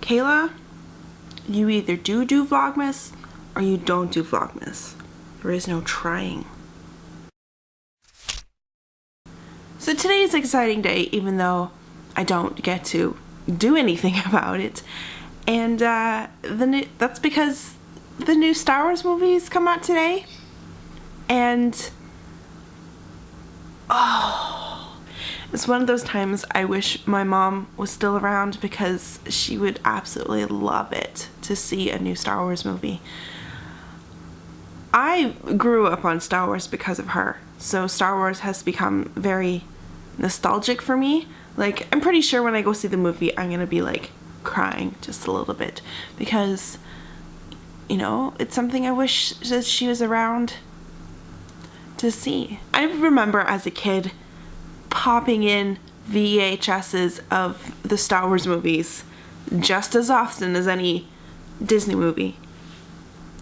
Kayla, you either do Vlogmas or you don't do Vlogmas. There is no trying. So today is an exciting day, even though I don't get to do anything about it. And that's because the new Star Wars movies come out today. And it's one of those times I wish my mom was still around, because she would absolutely love it to see a new Star Wars movie. I grew up on Star Wars because of her, so Star Wars has become very nostalgic for me. Like, I'm pretty sure when I go see the movie, I'm gonna be like crying just a little bit, because, you know, it's something I wish that she was around to see. I remember as a kid popping in VHSs of the Star Wars movies just as often as any Disney movie.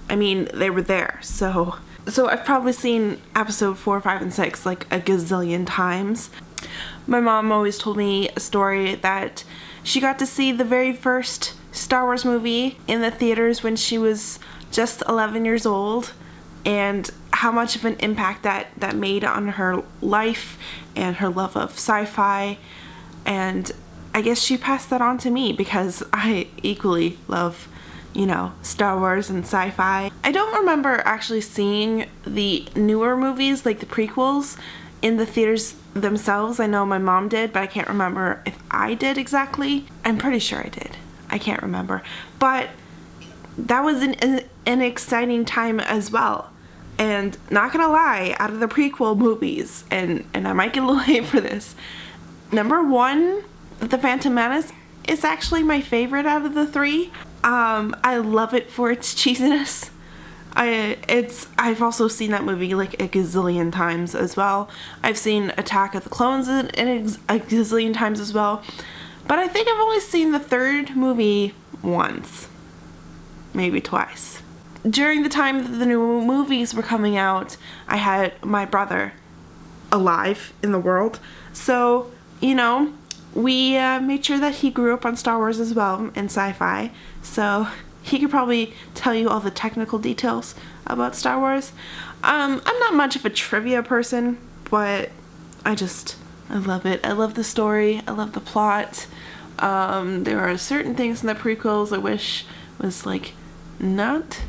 I mean, they were there, so I've probably seen episode 4, 5, and 6 like a gazillion times. My mom always told me a story that she got to see the very first Star Wars movie in the theaters when she was just 11 years old, and how much of an impact that made on her life and her love of sci-fi. And I guess she passed that on to me, because I equally love, you know, Star Wars and sci-fi. I don't remember actually seeing the newer movies, like the prequels, in the theaters themselves. I know my mom did, but I can't remember if I did exactly. I'm pretty sure I did. I can't remember. But that was an exciting time as well. And not gonna lie, out of the prequel movies, and I might get a little hate for this, number 1, The Phantom Menace, is actually my favorite out of the 3. I love it for its cheesiness. I've also seen that movie like a gazillion times as well. I've seen Attack of the Clones a gazillion times as well. But I think I've only seen the 3rd movie once. Maybe twice. During the time that the new movies were coming out, I had my brother alive in the world. So, you know, we made sure that he grew up on Star Wars as well and sci-fi. So he could probably tell you all the technical details about Star Wars. I'm not much of a trivia person, but I love it. I love the story. I love the plot. There are certain things in the prequels I wish was like not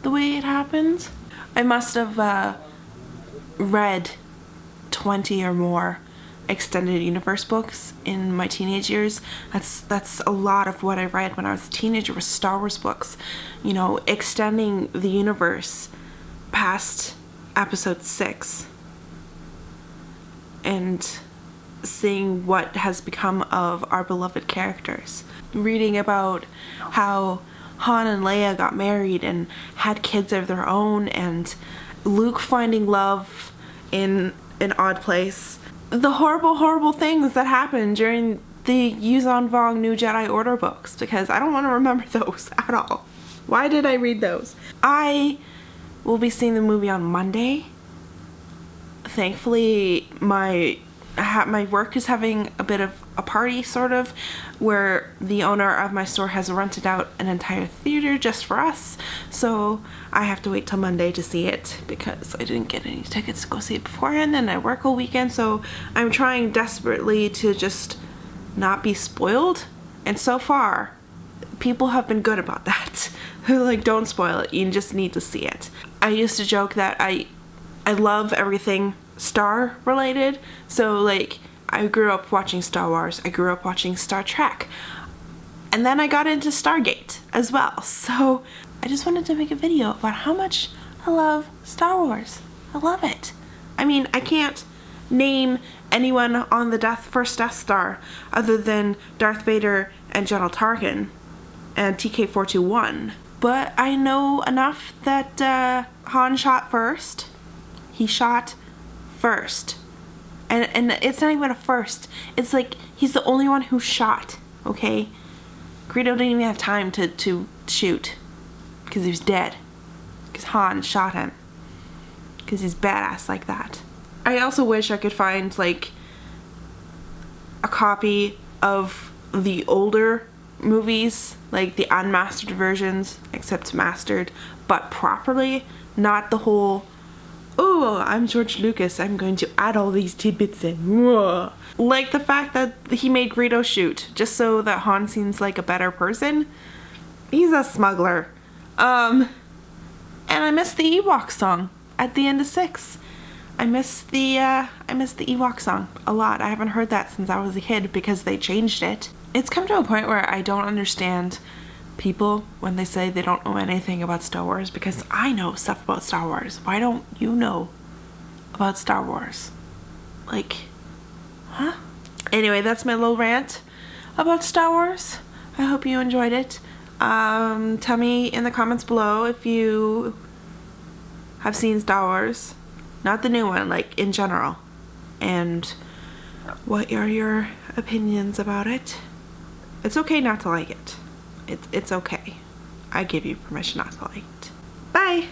the way it happened. I must have read 20 or more extended universe books in my teenage years. That's a lot of what I read when I was a teenager, was Star Wars books, you know, extending the universe past episode 6 and seeing what has become of our beloved characters. Reading about how Han and Leia got married and had kids of their own, and Luke finding love in an odd place. The horrible things that happened during the Yuuzhan Vong New Jedi Order books, because I don't want to remember those at all. Why did I read those? I will be seeing the movie on Monday. Thankfully, my work is having a bit of a party, sort of, where the owner of my store has rented out an entire theater just for us. So I have to wait till Monday to see it, because I didn't get any tickets to go see it beforehand, and I work all weekend. So I'm trying desperately to just not be spoiled. And so far, people have been good about that. They're like, don't spoil it. You just need to see it. I used to joke that I love everything Star related. So like, I grew up watching Star Wars. I grew up watching Star Trek. And then I got into Stargate as well. So I just wanted to make a video about how much I love Star Wars. I love it. I mean, I can't name anyone on the first Death Star other than Darth Vader and General Tarkin and TK-421. But I know enough that Han shot first. He shot first. And it's not even a first. It's like he's the only one who shot, okay? Greedo didn't even have time to shoot because he was dead. Because Han shot him. Because he's badass like that. I also wish I could find like a copy of the older movies, like the unmastered versions, except mastered, but properly, not the whole, oh, I'm George Lucas, I'm going to add all these tidbits in. Whoa. Like the fact that he made Greedo shoot, just so that Han seems like a better person. He's a smuggler. And I miss the Ewok song at the end of 6. I miss the Ewok song a lot. I haven't heard that since I was a kid because they changed it. It's come to a point where I don't understand people when they say they don't know anything about Star Wars, because I know stuff about Star Wars. Why don't you know about Star Wars? Like, huh? Anyway, that's my little rant about Star Wars. I hope you enjoyed it. Tell me in the comments below if you have seen Star Wars. Not the new one, like in general. And what are your opinions about it? It's okay not to like it. It's okay. I give you permission not to like it. Bye!